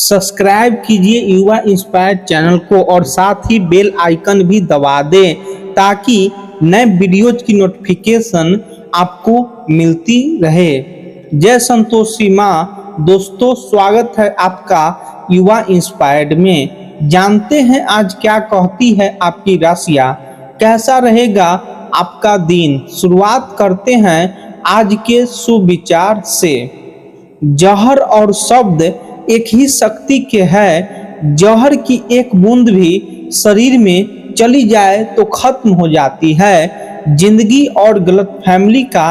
Subscribe कीजिए युवा inspire channel को और साथ ही बेल आइकन भी दबा दें ताकि नए वीडियोज की नोटिफिकेशन आपको मिलती रहे। जय संतोषी माँ। दोस्तों, स्वागत है आपका युवा इंस्पायर्ड में। जानते हैं आज क्या कहती है आपकी राशियाँ, कैसा रहेगा आपका दिन। शुरुआत करते हैं आज के सुविचार से। जहर और शब्द एक ही शक्ति के है। जहर की एक बूंद भी शरीर में चली जाए तो खत्म हो जाती है। जिंदगी और गलतफहमी का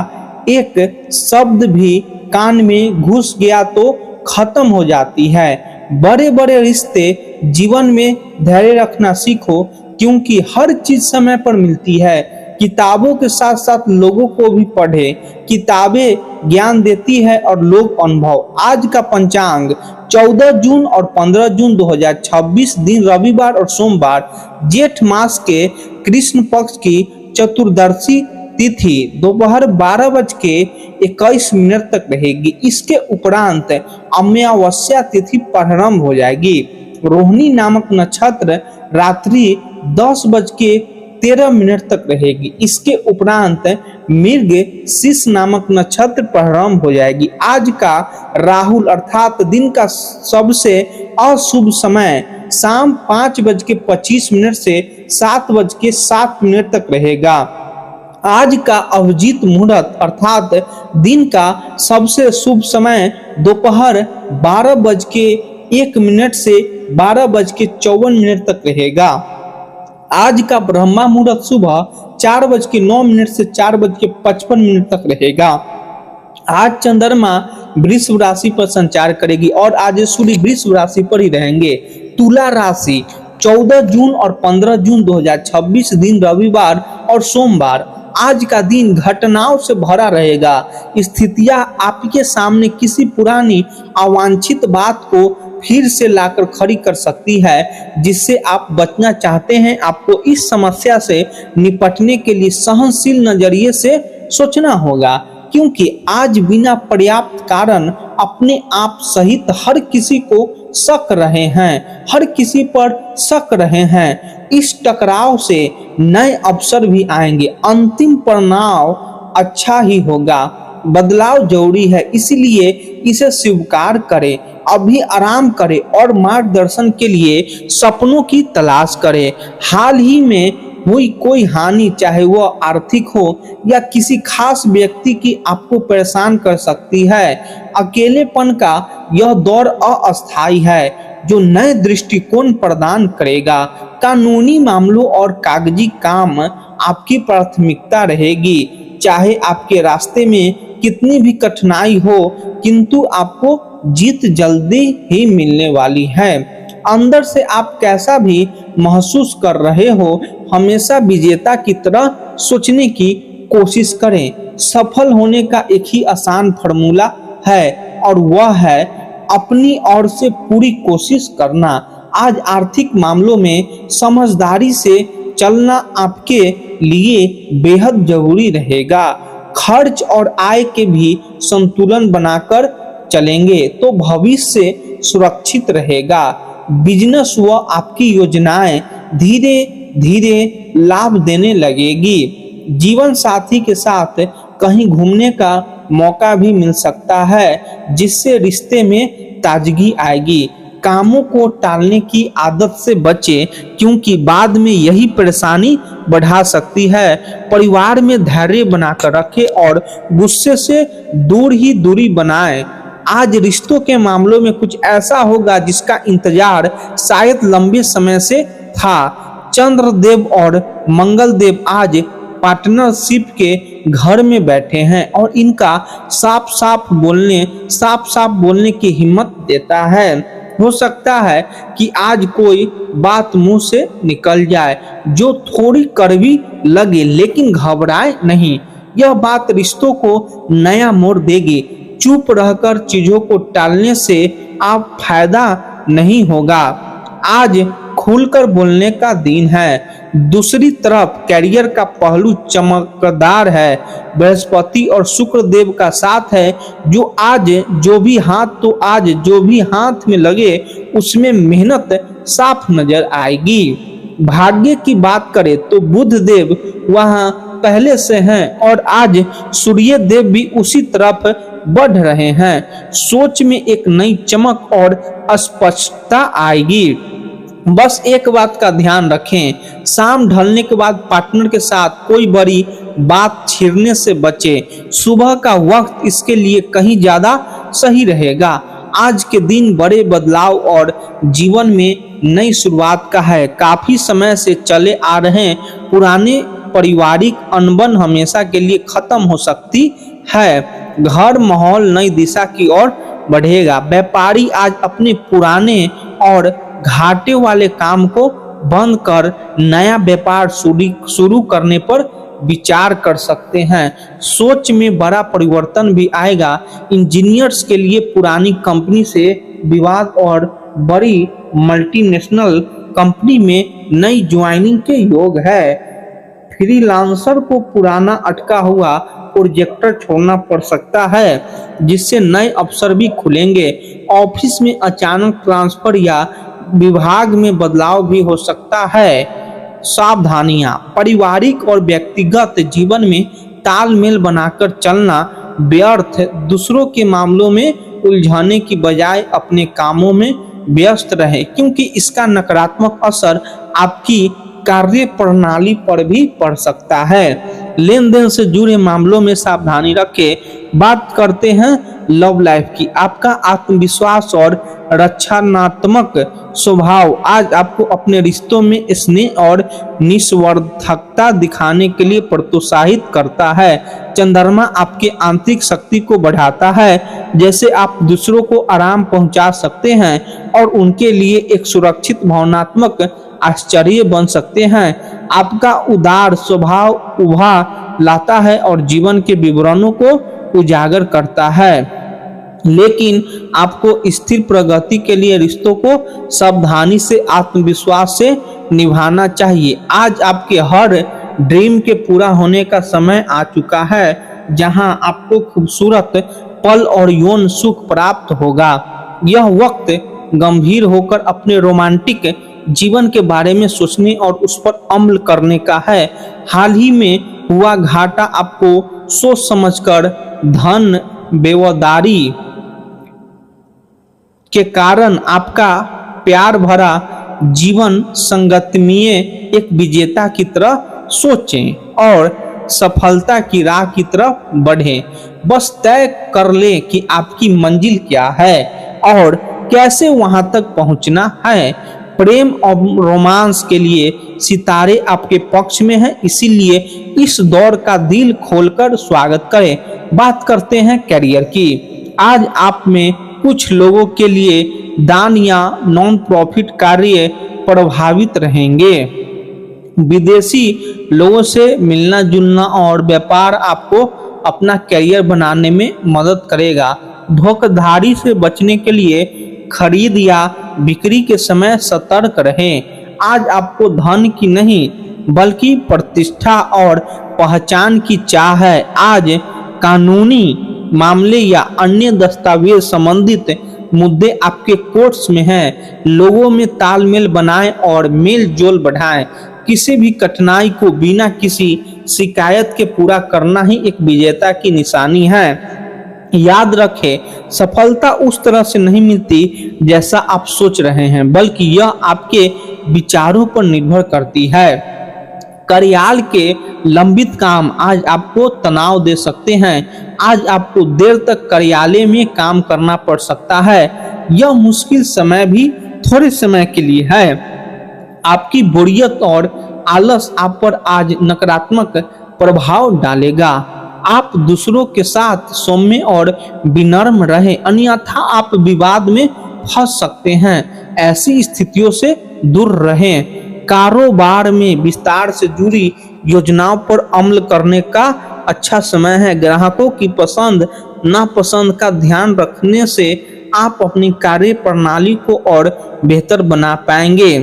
एक शब्द भी कान में घुस गया तो खत्म हो जाती है। बड़े बड़े रिश्ते जीवन में धैर्य रखना सीखो, क्योंकि हर चीज समय पर मिलती है। किताबों के साथ साथ लोगों को भी पढ़े। किताबें ज्ञान देती है और लोग अनुभव। आज का पंचांग 14 जून और 15 जून 2026, दिन रविवार और सोमवार, जेठ मास के कृष्ण पक्ष की चतुर्दशी तिथि दोपहर 12:21 तक रहेगी। इसके उपरांत अमावस्या तिथि प्रारंभ हो जाएगी। रोहिणी नामक नक्षत्र रात्रि 10:13 तक रहेगी। इसके उपरांत मृग शीश नामक नक्षत्र प्रारंभ हो जाएगी। आज का राहुल अर्थात दिन का सबसे अशुभ समय शाम 5:25 से 7:07 तक रहेगा। आज का अभिजीत मुहूर्त अर्थात दिन का सबसे शुभ समय दोपहर 12:01 से 12:54 तक रहेगा। आज का ब्रह्मा मुहूर्त सुबह 4:09 से 4:55 तक रहेगा। आज चंद्रमा वृषभ राशि पर संचार करेगी और आज सूर्य वृषभ राशि पर ही रहेंगे। तुला राशि 14 जून और 15 जून 2026, दिन रविवार और सोमवार। आज का दिन घटनाओं से भरा रहेगा। स्थितियां आपके सामने किसी पुरानी अवांछित बात को फिर से लाकर खड़ी कर सकती है, जिससे आप बचना चाहते हैं। आपको इस समस्या से निपटने के लिए सहनशील नजरिए से सोचना होगा, क्योंकि आज बिना पर्याप्त कारण अपने आप सहित हर किसी को शक रहे हैं, हर किसी पर शक रहे हैं। इस टकराव से नए अवसर भी आएंगे। अंतिम परिणाम अच्छा ही होगा। बदलाव जरूरी है, इसलिए इसे स्वीकार करें। अभी आराम करें और मार्गदर्शन के लिए सपनों की तलाश करें। हाल ही में हुई कोई हानि, चाहे वह आर्थिक हो या किसी खास व्यक्ति की, आपको परेशान कर सकती है। अकेलेपन का यह दौर अस्थायी है, जो नए दृष्टिकोण प्रदान करेगा। कानूनी मामलों और कागजी काम आपकी प्राथमिकता रहेगी। चाहे आपके रास्ते में कितनी भी कठिनाई हो, किंतु आपको जीत जल्दी ही मिलने वाली है। अंदर से आप कैसा भी महसूस कर रहे हो, हमेशा विजेता की तरह सोचने की कोशिश करें। सफल होने का एक ही आसान फॉर्मूला है और वह है अपनी ओर से पूरी कोशिश करना। आज आर्थिक मामलों में समझदारी से चलना आपके लिए बेहद जरूरी रहेगा। खर्च और आय के भी संतुलन बनाकर चलेंगे तो भविष्य सुरक्षित रहेगा। बिजनेस व आपकी योजनाएं धीरे धीरे लाभ देने लगेगी। जीवन साथी के साथ कहीं घूमने का मौका भी मिल सकता है, जिससे रिश्ते में ताजगी आएगी। कामों को टालने की आदत से बचें, क्योंकि बाद में यही परेशानी बढ़ा सकती है। परिवार में धैर्य बनाकर रखें और गुस्से से दूर ही दूरी बनाएं। आज रिश्तों के मामलों में कुछ ऐसा होगा जिसका इंतजार शायद लंबे समय से था। चंद्रदेव और मंगलदेव आज पार्टनरशिप के घर में बैठे हैं और इनका साफ साफ बोलने की हिम्मत देता है। हो सकता है कि आज कोई बात मुंह से निकल जाए जो थोड़ी कड़वी लगे, लेकिन घबराए नहीं। यह बात रिश्तों को नया मोड़ देगी। चुप रहकर चीजों को टालने से आप फायदा नहीं होगा। आज खुलकर बोलने का दिन है। दूसरी तरफ कैरियर का पहलू चमकदार है। बृहस्पति और शुक्र देव का साथ है, जो आज जो भी हाथ में लगे उसमें मेहनत साफ नजर आएगी। भाग्य की बात करें तो बुध देव वहां पहले से हैं और आज सूर्य देव भी उसी तरफ बढ़ रहे हैं। सोच में एक नई चमक और स्पष्टता आएगी। बस एक बात का ध्यान रखें, शाम ढलने के बाद पार्टनर के साथ कोई बड़ी बात छेड़ने से बचें। सुबह का वक्त इसके लिए कहीं ज्यादा सही रहेगा। आज के दिन बड़े बदलाव और जीवन में नई शुरुआत का है। काफी समय से चले आ रहे पुराने पारिवारिक अनबन हमेशा के लिए खत्म हो सकती है। घर माहौल नई दिशा की ओर बढ़ेगा। व्यापारी आज अपने पुराने और घाटे वाले काम को बंद कर नया व्यापार शुरू करने पर विचार कर सकते हैं। सोच में बड़ा परिवर्तन भी आएगा। इंजीनियर्स के लिए पुरानी कंपनी से विवाद और बड़ी मल्टीनेशनल कंपनी में नई ज्वाइनिंग के योग है। फ्रीलांसर को पुराना अटका हुआ प्रोजेक्टर छोड़ना पड़ सकता है, जिससे नए अवसर भी खुलेंगे। ऑफिस में अचानक ट्रांसफर या विभाग में बदलाव भी हो सकता है। सावधानियां, पारिवारिक और व्यक्तिगत जीवन में तालमेल बनाकर चलना व्यर्थ। दूसरों के मामलों में उलझाने की बजाय अपने कामों में व्यस्त रहे, क्योंकि इसका नकारात्मक असर आपकी कार्य प्रणाली पर भी पड़ सकता है। लेन देन से जुड़े मामलों में सावधानी रखें। बात करते हैं लव लाइफ की। आपका आत्मविश्वास और रक्षात्मक स्वभाव आज आपको अपने रिश्तों में स्नेह और निस्वार्थकता दिखाने के लिए प्रोत्साहित करता है। चंद्रमा आपके आंतरिक शक्ति को बढ़ाता है, जैसे आप दूसरों को आराम पहुंचा सकते हैं और उनके लिए एक सुरक्षित भावनात्मक आश्चर्य बन सकते हैं। आपका उदार स्वभाव उभा लाता है और जीवन के विवरणों को उजागर करता है, लेकिन आपको स्थिर प्रगति के लिए रिश्तों को सावधानी से आत्मविश्वास से निभाना चाहिए। आज आपके हर ड्रीम के पूरा होने का समय आ चुका है, जहां आपको खूबसूरत पल और यौन सुख प्राप्त होगा। यह वक्त गंभीर होकर अपने रोमांटिक जीवन के बारे में सोचने और उस पर अमल करने का है। हाल ही में हुआ घाटा आपको सोच समझकर धन बेवदारी के कारण आपका प्यार भरा जीवन संगतमीय एक विजेता की तरह सोचें और सफलता की राह की तरफ बढ़ें। बस तय कर ले कि आपकी मंजिल क्या है और कैसे वहां तक पहुंचना है। प्रेम और रोमांस के लिए सितारे आपके पक्ष में हैं, इसीलिए इस दौर का दिल खोलकर स्वागत करें। बात करते हैं करियर की। आज आप में कुछ लोगों के लिए दान या नॉन प्रॉफिट कार्य प्रभावित रहेंगे। विदेशी लोगों से मिलना जुलना और व्यापार आपको अपना करियर बनाने में मदद करेगा। धोखाधड़ी से बचने के लिए खरीद या बिक्री के समय सतर्क रहें। आज आपको धन की नहीं बल्कि प्रतिष्ठा और पहचान की चाह है। आज कानूनी मामले या अन्य दस्तावेज संबंधित मुद्दे आपके कोर्ट्स में हैं। लोगों में तालमेल बनाएं और मेल जोल बढ़ाएं। किसी भी कठिनाई को बिना किसी शिकायत के पूरा करना ही एक विजेता की निशानी है। याद रखें, सफलता उस तरह से नहीं मिलती जैसा आप सोच रहे हैं, बल्कि यह आपके विचारों पर निर्भर करती है। कार्यालय के लंबित काम आज आपको तनाव दे सकते हैं। आज आपको देर तक कार्यालय में काम करना पड़ सकता है। यह मुश्किल समय भी थोड़े समय के लिए है। आपकी बोरियत और आलस आप पर आज नकारात्मक प्रभाव डालेगा। आप दूसरों के साथ सौम्य और विनम्र रहें, अन्यथा आप विवाद में फंस सकते हैं। ऐसी स्थितियों से दूर रहें। कारोबार में विस्तार से जुड़ी योजनाओं पर अमल करने का अच्छा समय है। ग्राहकों की पसंद नापसंद का ध्यान रखने से आप अपनी कार्य प्रणाली को और बेहतर बना पाएंगे।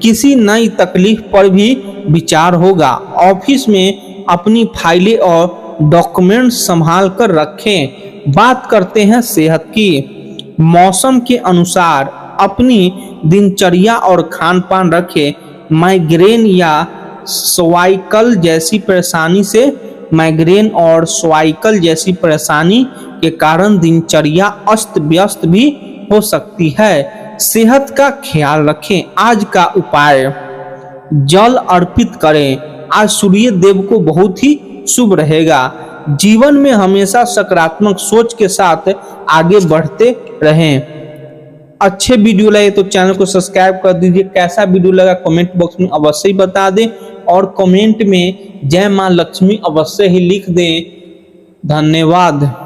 किसी नई तकलीफ पर भी विचार होगा। ऑफिस में अपनी फाइलें और डॉक्यूमेंट्स संभाल कर रखें। बात करते हैं सेहत की। मौसम के अनुसार अपनी दिनचर्या और खान पान रखें। माइग्रेन या सर्वाइकल जैसी परेशानी से माइग्रेन और सर्वाइकल जैसी परेशानी के कारण दिनचर्या अस्त व्यस्त भी हो सकती है। सेहत का ख्याल रखें। आज का उपाय, जल अर्पित करें। आज सूर्य देव को बहुत ही शुभ रहेगा। जीवन में हमेशा सकारात्मक सोच के साथ आगे बढ़ते रहें। अच्छे वीडियो लगे तो चैनल को सब्सक्राइब कर दीजिए। कैसा वीडियो लगा कमेंट बॉक्स में अवश्य ही बता दें और कमेंट में जय मां लक्ष्मी अवश्य ही लिख दें। धन्यवाद।